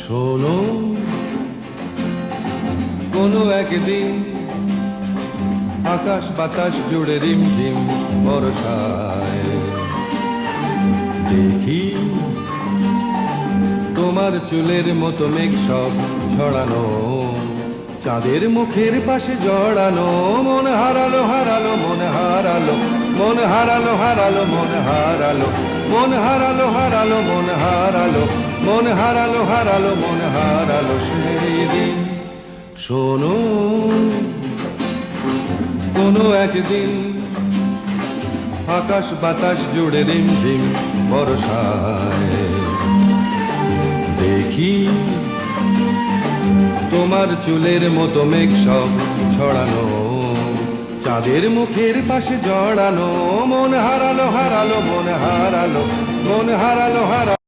শোনো, কোনো একদিন আকাশ বাতাস জুড়ে রিমঝিম বর্ষায় দেখি তোমার চুলের মতো মেঘ সব ছড়ানো, চাঁদের মুখের পাশে জড়ানো। মন হারালো হারালো মন হারালো, মন হারালো হারালো মন হারালো, মন হারালো হারালো মন হারালো, মন হারালো হারালো মন হারালো সেই দিন। শোনো, কোনো একদিন আকাশ বাতাস জুড়ে রিমঝিম বর্ষায় দেখি তোমার চুলের মতো মেঘ সব ছড়ানো, চাঁদের মুখের পাশে জড়ানো। মন হারালো হারালো মন হারালো, মন হারালো হারালো।